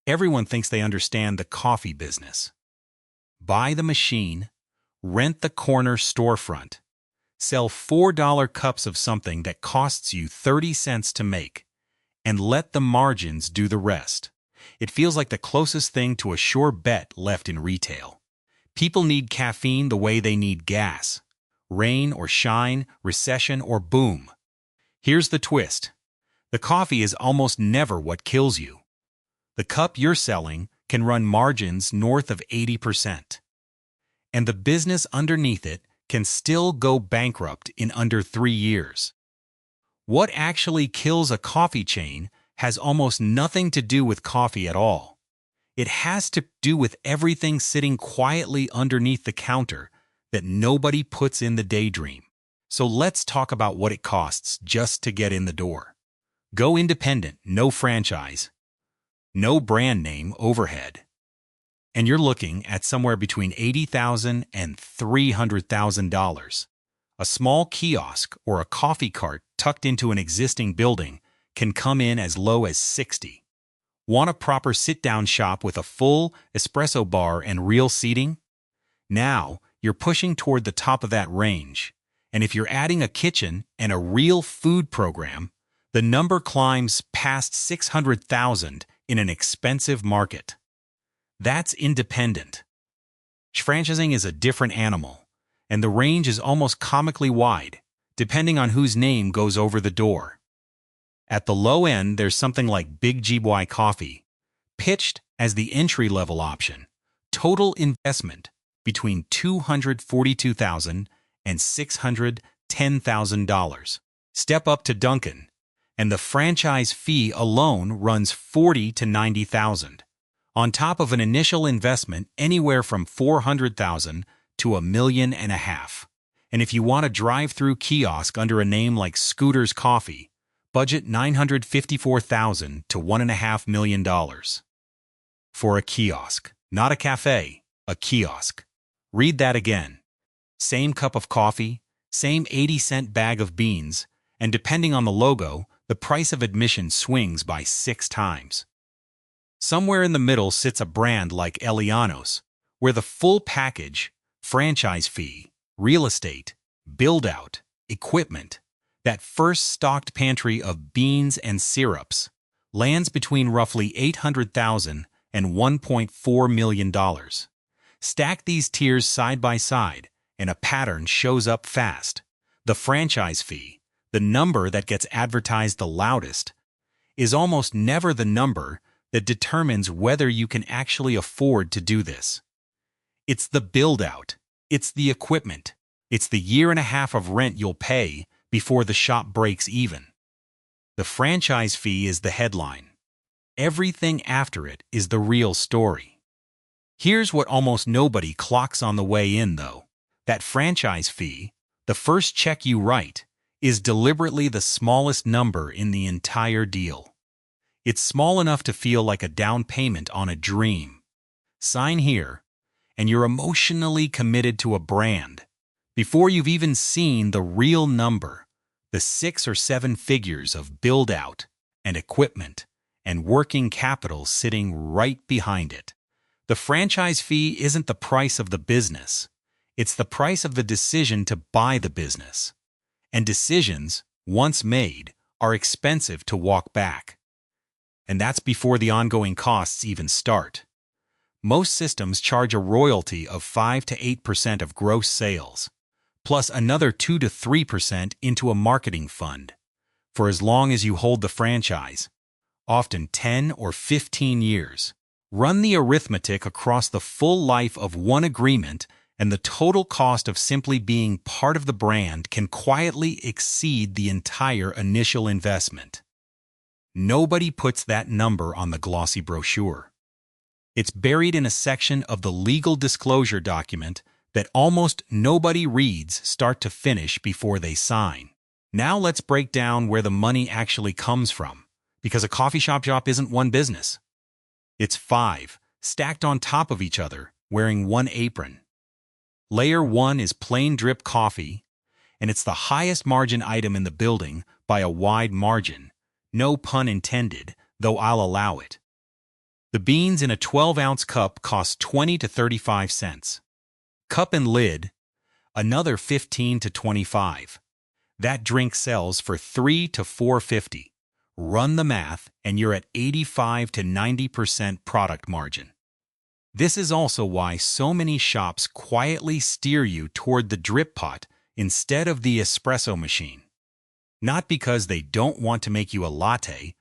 Everyone thinks they understand the coffee business. Buy the machine, rent the corner storefront, sell $4 cups of something that costs you 30 cents to make, and let the margins do the rest. It feels like the closest thing to a sure bet left in retail. People need caffeine the way they need gas. Rain or shine, recession or boom. Here's the twist. The coffee is almost never what kills you. The cup you're selling can run margins north of 80%. And the business underneath it can still go bankrupt in under 3 years. What actually kills a coffee chain has almost nothing to do with coffee at all. It has to do with everything sitting quietly underneath the counter that nobody puts in the daydream. So let's talk about what it costs just to get in the door. Go independent, no franchise, no brand name overhead. And you're looking at somewhere between $80,000 and $300,000. A small kiosk or a coffee cart tucked into an existing building can come in as low as $60,000. Want a proper sit-down shop with a full espresso bar and real seating? Now, you're pushing toward the top of that range. And if you're adding a kitchen and a real food program, the number climbs past $600,000 in an expensive market. That's independent. Franchising is a different animal, and the range is almost comically wide, depending on whose name goes over the door. At the low end, there's something like Big GY Coffee, pitched as the entry-level option. Total investment between $242,000 and $610,000. Step up to Dunkin', and the franchise fee alone runs $40,000 to $90,000. On top of an initial investment anywhere from $400,000 to $1.5 million. And if you want a drive-thru kiosk under a name like Scooter's Coffee, budget $954,000 to $1.5 million. For a kiosk, not a cafe, a kiosk. Read that again. Same cup of coffee, same 80-cent bag of beans, and depending on the logo, the price of admission swings by 6 times. Somewhere in the middle sits a brand like Elianos, where the full package, franchise fee, real estate, build-out, equipment, that first stocked pantry of beans and syrups, lands between roughly $800,000 and $1.4 million. Stack these tiers side by side, and a pattern shows up fast. The franchise fee, the number that gets advertised the loudest, is almost never the number that determines whether you can actually afford to do this. It's the build-out, it's the equipment, it's the 1.5 years of rent you'll pay before the shop breaks even. The franchise fee is the headline. Everything after it is the real story. Here's what almost nobody clocks on the way in, though. That franchise fee, the first check you write, is deliberately the smallest number in the entire deal. It's small enough to feel like a down payment on a dream. Sign here, and you're emotionally committed to a brand before you've even seen the real number, the 6 or 7 figures of build-out and equipment and working capital sitting right behind it. The franchise fee isn't the price of the business. It's the price of the decision to buy the business. And decisions, once made, are expensive to walk back. And that's before the ongoing costs even start. Most systems charge a royalty of 5 to 8% of gross sales, plus another 2 to 3% into a marketing fund, for as long as you hold the franchise, often 10 or 15 years. Run the arithmetic across the full life of one agreement, and the total cost of simply being part of the brand can quietly exceed the entire initial investment. Nobody puts that number on the glossy brochure. It's buried in a section of the legal disclosure document that almost nobody reads start to finish before they sign. Now let's break down where the money actually comes from, because a coffee shop isn't one business. It's 5, stacked on top of each other, wearing one apron. Layer 1 is plain drip coffee, and it's the highest margin item in the building by a wide margin. No pun intended, though I'll allow it. The beans in a 12-ounce cup cost 20 to 35 cents. Cup and lid, another 15 to 25. That drink sells for 3 to 4.50. Run the math and you're at 85 to 90% product margin. This is also why so many shops quietly steer you toward the drip pot instead of the espresso machine. Not because they don't want to make you a latte,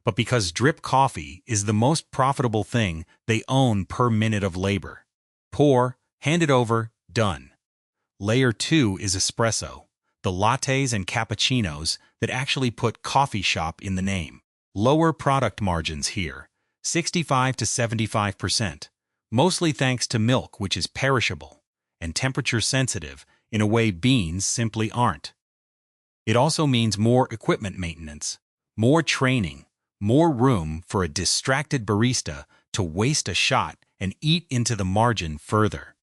but because drip coffee is the most profitable thing they own per minute of labor. Pour, hand it over, done. Layer 2 is espresso, the lattes and cappuccinos that actually put coffee shop in the name. Lower product margins here, 65 to 75%, mostly thanks to milk, which is perishable and temperature sensitive in a way beans simply aren't. It also means more equipment maintenance, more training, more room for a distracted barista to waste a shot and eat into the margin further.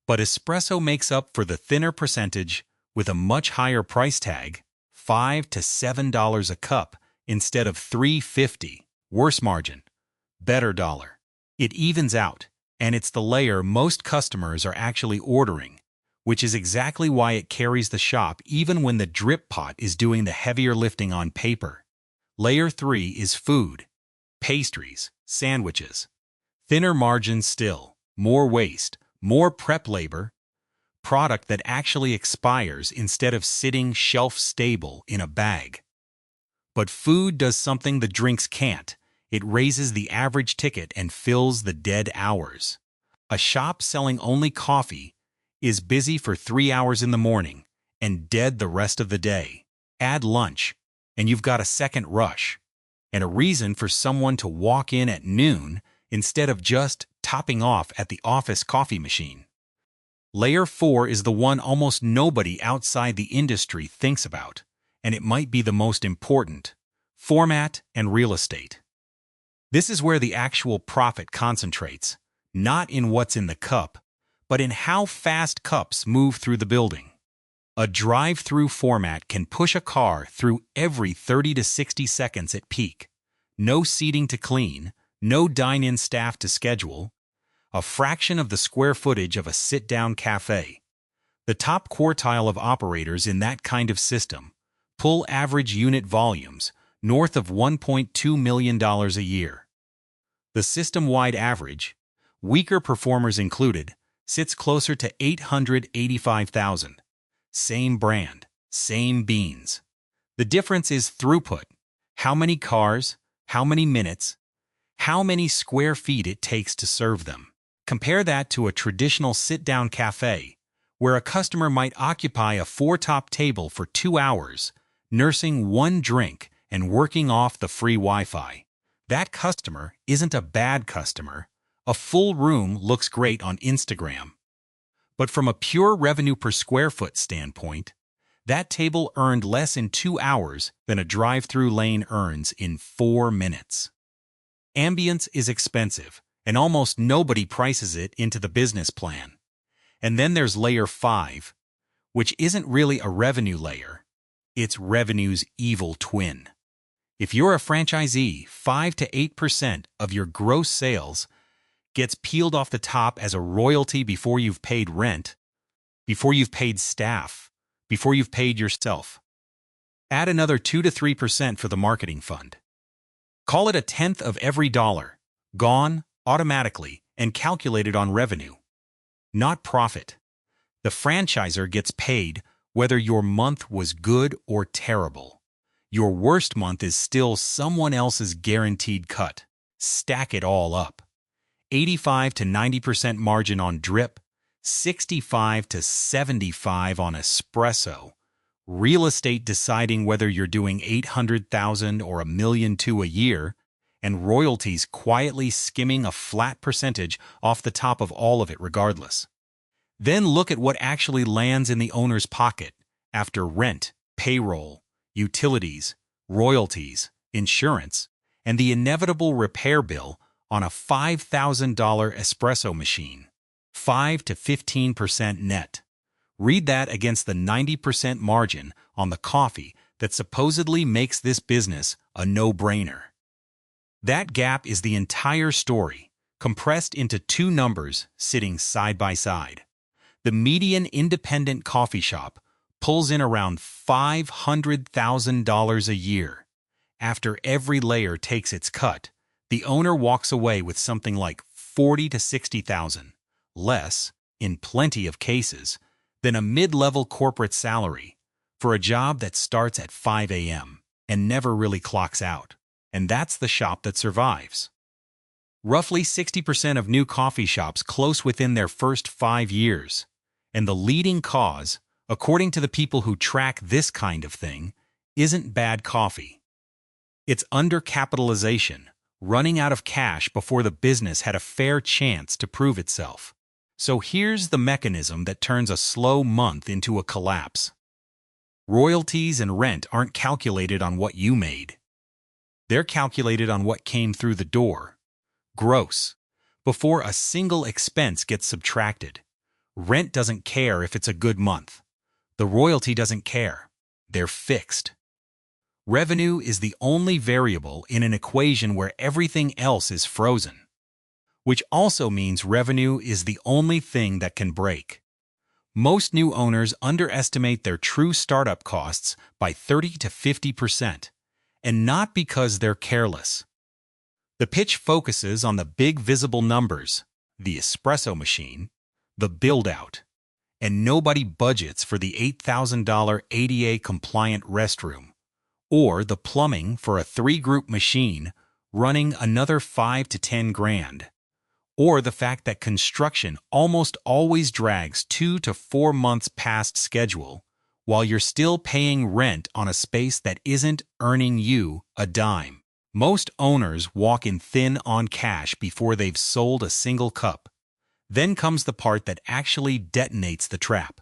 But espresso makes up for the thinner percentage with a much higher price tag, $5 to $7 a cup instead of $3.50. Worse margin, better dollar. It evens out, and it's the layer most customers are actually ordering, which is exactly why it carries the shop even when the drip pot is doing the heavier lifting on paper. Layer 3 is food, pastries, sandwiches. Thinner margins still, more waste, more prep labor, product that actually expires instead of sitting shelf-stable in a bag. But food does something the drinks can't. It raises the average ticket and fills the dead hours. A shop selling only coffee is busy for 3 hours in the morning and dead the rest of the day. Add lunch, and you've got a second rush, and a reason for someone to walk in at noon instead of just topping off at the office coffee machine. Layer 4 is the one almost nobody outside the industry thinks about, and it might be the most important: format and real estate. This is where the actual profit concentrates, not in what's in the cup, but in how fast cups move through the building. A drive-thru format can push a car through every 30 to 60 seconds at peak. No seating to clean, no dine-in staff to schedule, a fraction of the square footage of a sit-down cafe. The top quartile of operators in that kind of system pull average unit volumes north of $1.2 million a year. The system-wide average, weaker performers included, sits closer to $885,000. Same brand, same beans. The difference is throughput. How many cars, how many minutes, how many square feet it takes to serve them. Compare that to a traditional sit-down cafe, where a customer might occupy a 4-top table for 2 hours, nursing one drink and working off the free Wi-Fi. That customer isn't a bad customer. A full room looks great on Instagram. But from a pure revenue per square foot standpoint, that table earned less in 2 hours than a drive-thru lane earns in 4 minutes. Ambience is expensive, and almost nobody prices it into the business plan. And then there's layer 5, which isn't really a revenue layer. It's revenue's evil twin. If you're a franchisee, 5 to 8% of your gross sales gets peeled off the top as a royalty before you've paid rent, before you've paid staff, before you've paid yourself. Add another 2 to 3% for the marketing fund. Call it a tenth of every dollar, gone automatically and calculated on revenue, not profit. The franchisor gets paid whether your month was good or terrible. Your worst month is still someone else's guaranteed cut. Stack it all up. 85 to 90% margin on drip, 65 to 75 on espresso. Real estate deciding whether you're doing $800,000 or $1.2 million a year, and royalties quietly skimming a flat percentage off the top of all of it regardless. Then look at what actually lands in the owner's pocket after rent, payroll, utilities, royalties, insurance, and the inevitable repair bill on a $5,000 espresso machine. 5 to 15% net. Read that against the 90% margin on the coffee that supposedly makes this business a no-brainer. That gap is the entire story, compressed into two numbers sitting side by side. The median independent coffee shop pulls in around $500,000 a year. After every layer takes its cut, the owner walks away with something like 40 to 60,000, less, in plenty of cases, than a mid-level corporate salary for a job that starts at 5 a.m. and never really clocks out. And that's the shop that survives. Roughly 60% of new coffee shops close within their first 5 years. And the leading cause, according to the people who track this kind of thing, isn't bad coffee. It's undercapitalization, running out of cash before the business had a fair chance to prove itself. So here's the mechanism that turns a slow month into a collapse. Royalties and rent aren't calculated on what you made. They're calculated on what came through the door. Gross. Before a single expense gets subtracted. Rent doesn't care if it's a good month. The royalty doesn't care. They're fixed. Revenue is the only variable in an equation where everything else is frozen. Which also means revenue is the only thing that can break. Most new owners underestimate their true startup costs by 30 to 50%, and not because they're careless. The pitch focuses on the big visible numbers, the espresso machine, the build-out, and nobody budgets for the $8,000 ADA-compliant restroom, or the plumbing for a 3-group machine running another 5 to 10 grand, or the fact that construction almost always drags 2 to 4 months past schedule while you're still paying rent on a space that isn't earning you a dime. Most owners walk in thin on cash before they've sold a single cup. Then comes the part that actually detonates the trap.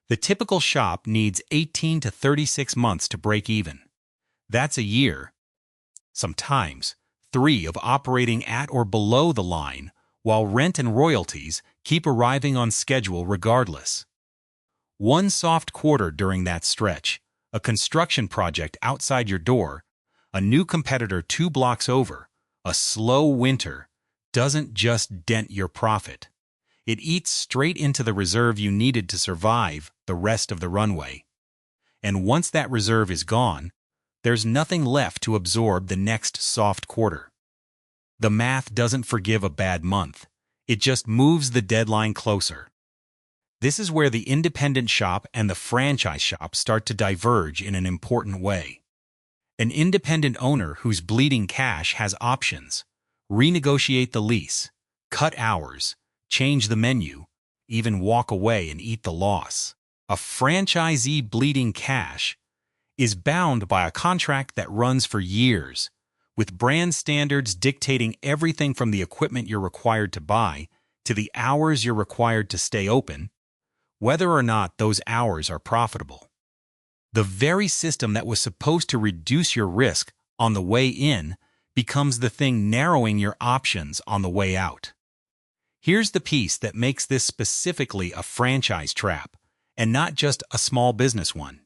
The typical shop needs 18 to 36 months to break even. That's a year, sometimes 3 of operating at or below the line, while rent and royalties keep arriving on schedule regardless. One soft quarter during that stretch, a construction project outside your door, a new competitor 2 blocks over, a slow winter, doesn't just dent your profit. It eats straight into the reserve you needed to survive the rest of the runway. And once that reserve is gone, there's nothing left to absorb the next soft quarter. The math doesn't forgive a bad month. It just moves the deadline closer. This is where the independent shop and the franchise shop start to diverge in an important way. An independent owner who's bleeding cash has options: renegotiate the lease, cut hours, change the menu, even walk away and eat the loss. A franchisee bleeding cash is bound by a contract that runs for years, with brand standards dictating everything from the equipment you're required to buy to the hours you're required to stay open, whether or not those hours are profitable. The very system that was supposed to reduce your risk on the way in becomes the thing narrowing your options on the way out. Here's the piece that makes this specifically a franchise trap, and not just a small business one.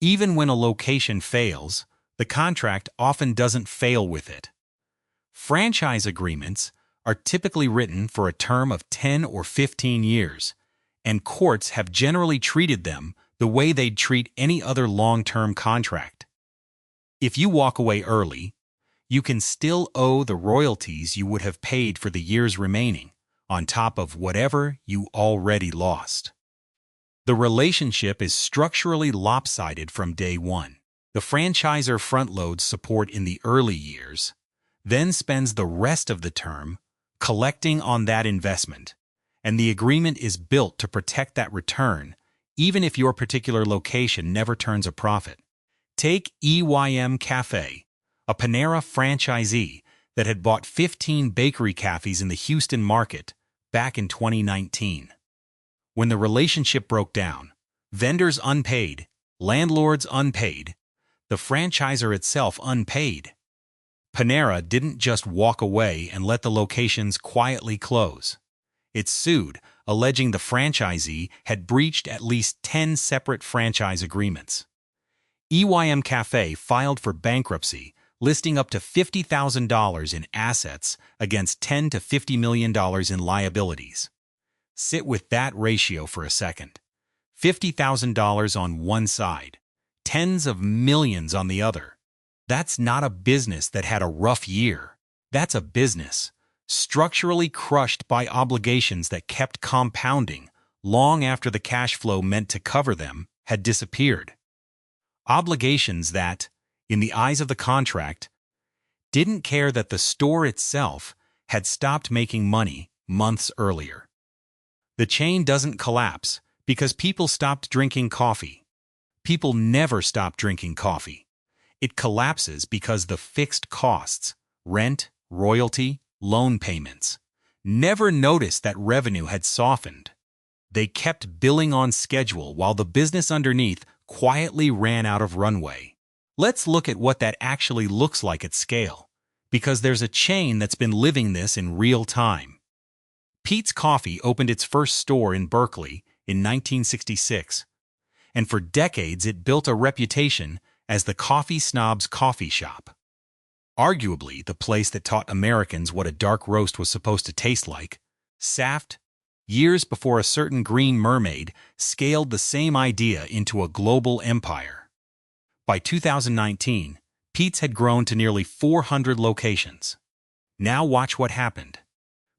Even when a location fails, the contract often doesn't fail with it. Franchise agreements are typically written for a term of 10 or 15 years, and courts have generally treated them the way they'd treat any other long-term contract. If you walk away early, you can still owe the royalties you would have paid for the years remaining, on top of whatever you already lost. The relationship is structurally lopsided from day one. The franchisor front-loads support in the early years, then spends the rest of the term collecting on that investment, and the agreement is built to protect that return, even if your particular location never turns a profit. Take EYM Cafe, a Panera franchisee that had bought 15 bakery cafes in the Houston market back in 2019. When the relationship broke down, vendors unpaid, landlords unpaid, the franchisor itself unpaid. Panera didn't just walk away and let the locations quietly close. It sued, alleging the franchisee had breached at least 10 separate franchise agreements. EYM Cafe filed for bankruptcy listing up to $50,000 in assets against $10 to $50 million in liabilities. Sit with that ratio for a second. $50,000 on one side, tens of millions on the other. That's not a business that had a rough year. That's a business structurally crushed by obligations that kept compounding long after the cash flow meant to cover them had disappeared. Obligations that, in the eyes of the contract, didn't care that the store itself had stopped making money months earlier. The chain doesn't collapse because people stopped drinking coffee. People never stop drinking coffee. It collapses because the fixed costs, rent, royalty, loan payments, never noticed that revenue had softened. They kept billing on schedule while the business underneath quietly ran out of runway. Let's look at what that actually looks like at scale, because there's a chain that's been living this in real time. Peet's Coffee opened its first store in Berkeley in 1966, and for decades it built a reputation as the coffee snob's coffee shop. Arguably the place that taught Americans what a dark roast was supposed to taste like, Saft, years before a certain green mermaid scaled the same idea into a global empire. By 2019, Peet's had grown to nearly 400 locations. Now watch what happened.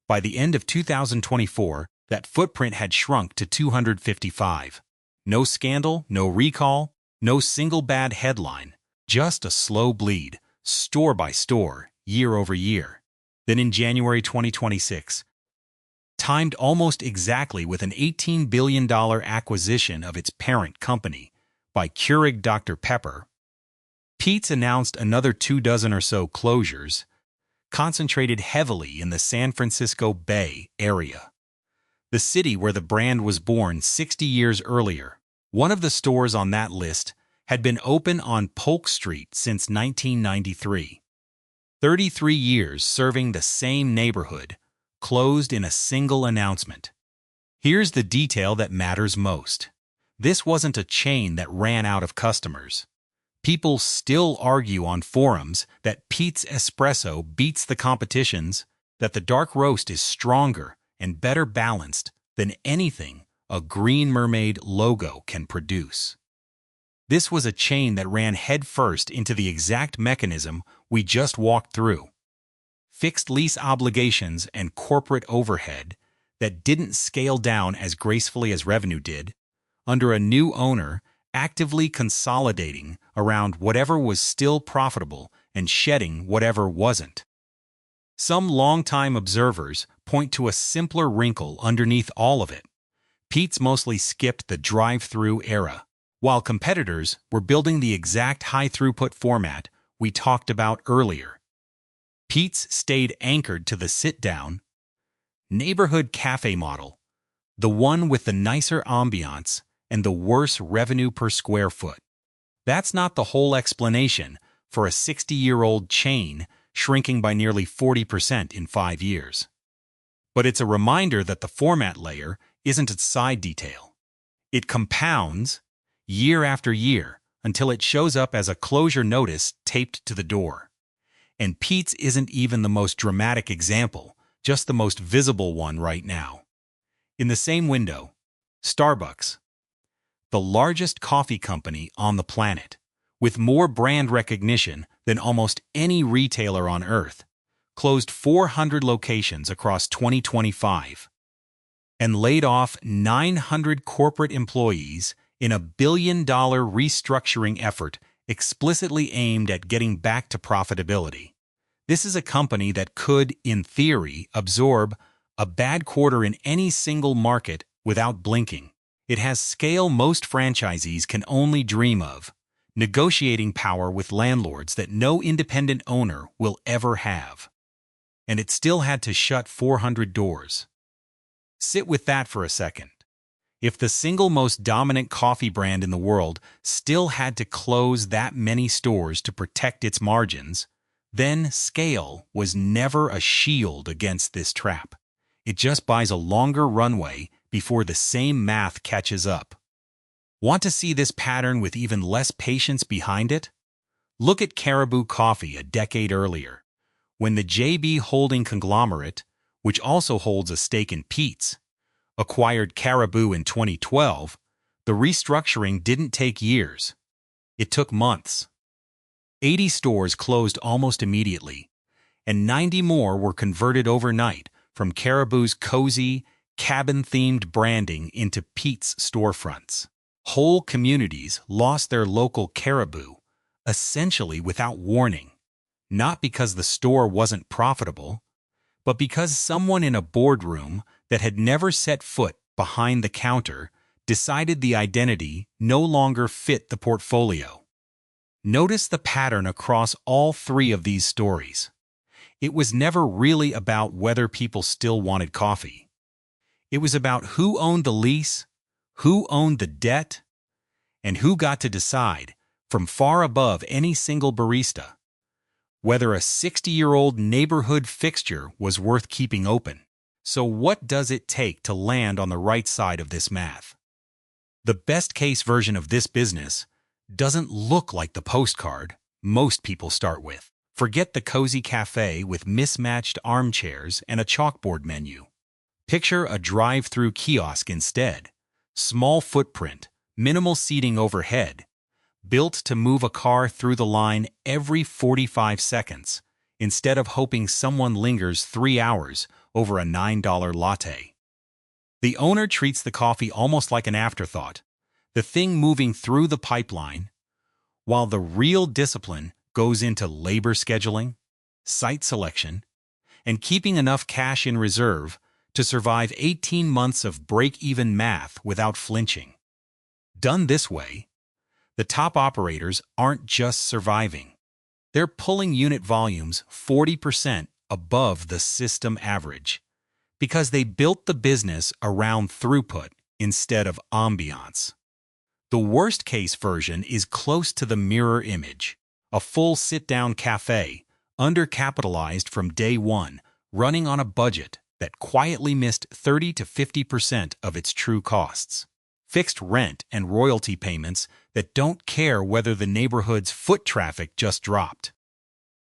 By the end of 2024, that footprint had shrunk to 255. No scandal, no recall, no single bad headline, just a slow bleed, store by store, year over year. Then in January 2026, timed almost exactly with an $18 billion acquisition of its parent company by Keurig Dr. Pepper, Peet's announced another 24 or so closures, concentrated heavily in the San Francisco Bay Area, the city where the brand was born 60 years earlier. One of the stores on that list had been open on Polk Street since 1993. 33 years serving the same neighborhood, closed in a single announcement. Here's the detail that matters most. This wasn't a chain that ran out of customers. People still argue on forums that Peet's Espresso beats the competition's, that the dark roast is stronger and better balanced than anything a Green Mermaid logo can produce. This was a chain that ran headfirst into the exact mechanism we just walked through. Fixed lease obligations and corporate overhead that didn't scale down as gracefully as revenue did, under a new owner actively consolidating around whatever was still profitable and shedding whatever wasn't. Some longtime observers point to a simpler wrinkle underneath all of it. Peet's mostly skipped the drive-thru era, while competitors were building the exact high-throughput format we talked about earlier. Peet's stayed anchored to the sit-down, neighborhood cafe model, the one with the nicer ambiance and the worse revenue per square foot. That's not the whole explanation for a 60-year-old chain shrinking by nearly 40% in 5 years. But it's a reminder that the format layer isn't a side detail. It compounds year after year until it shows up as a closure notice taped to the door. And Peet's isn't even the most dramatic example, just the most visible one right now. In the same window, Starbucks, the largest coffee company on the planet, with more brand recognition than almost any retailer on Earth, closed 400 locations across 2025 and laid off 900 corporate employees in a billion-dollar restructuring effort explicitly aimed at getting back to profitability. This is a company that could, in theory, absorb a bad quarter in any single market without blinking. It has scale most franchisees can only dream of, negotiating power with landlords that no independent owner will ever have. And it still had to shut 400 doors. Sit with that for a second. If the single most dominant coffee brand in the world still had to close that many stores to protect its margins, then scale was never a shield against this trap. It just buys a longer runway before the same math catches up. Want to see this pattern with even less patience behind it? Look at Caribou Coffee a decade earlier, when the JB Holding conglomerate, which also holds a stake in Peet's, acquired Caribou in 2012, the restructuring didn't take years. It took months. 80 stores closed almost immediately, and 90 more were converted overnight from Caribou's cozy, cabin-themed branding into Peet's storefronts. Whole communities lost their local Caribou, essentially without warning, not because the store wasn't profitable, but because someone in a boardroom that had never set foot behind the counter decided the identity no longer fit the portfolio. Notice the pattern across all three of these stories. It was never really about whether people still wanted coffee. It was about who owned the lease, who owned the debt, and who got to decide, from far above any single barista, whether a 60-year-old neighborhood fixture was worth keeping open. So what does it take to land on the right side of this math? The best-case version of this business doesn't look like the postcard most people start with. Forget the cozy cafe with mismatched armchairs and a chalkboard menu. Picture a drive-thru kiosk instead. Small footprint, minimal seating overhead, built to move a car through the line every 45 seconds, instead of hoping someone lingers 3 hours over a $9 latte. The owner treats the coffee almost like an afterthought, the thing moving through the pipeline, while the real discipline goes into labor scheduling, site selection, and keeping enough cash in reserve to survive 18 months of break-even math without flinching. Done this way, the top operators aren't just surviving. They're pulling unit volumes 40% above the system average because they built the business around throughput instead of ambiance. The worst-case version is close to the mirror image. A full sit-down cafe, undercapitalized from day one, running on a budget that quietly missed 30 to 50% of its true costs. Fixed rent and royalty payments that don't care whether the neighborhood's foot traffic just dropped.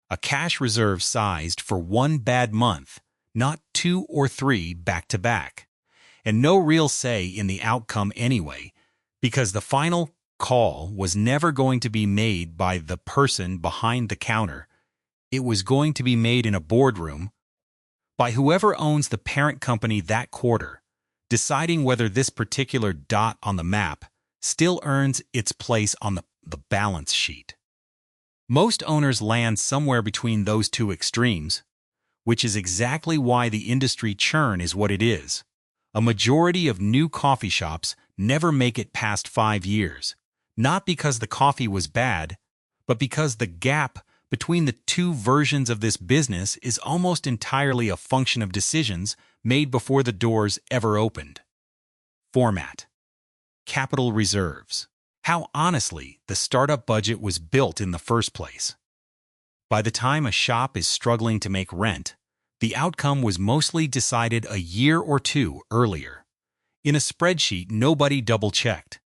A cash reserve sized for one bad month, not 2 or 3 back-to-back. And no real say in the outcome anyway, because the final call was never going to be made by the person behind the counter. It was going to be made in a boardroom by whoever owns the parent company that quarter, deciding whether this particular dot on the map still earns its place on the balance sheet. Most owners land somewhere between those two extremes, which is exactly why the industry churn is what it is. A majority of new coffee shops never make it past 5 years, not because the coffee was bad, but because the gap between the two versions of this business is almost entirely a function of decisions made before the doors ever opened. Format. Capital reserves. How honestly the startup budget was built in the first place. By the time a shop is struggling to make rent, the outcome was mostly decided a year or two earlier. In a spreadsheet nobody double-checked,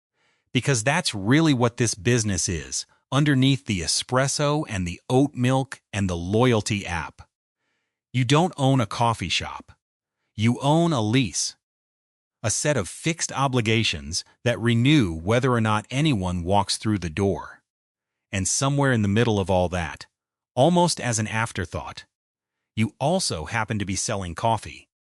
because that's really what this business is, underneath the espresso and the oat milk and the loyalty app. You don't own a coffee shop. You own a lease. A set of fixed obligations that renew whether or not anyone walks through the door. And somewhere in the middle of all that, almost as an afterthought, you also happen to be selling coffee.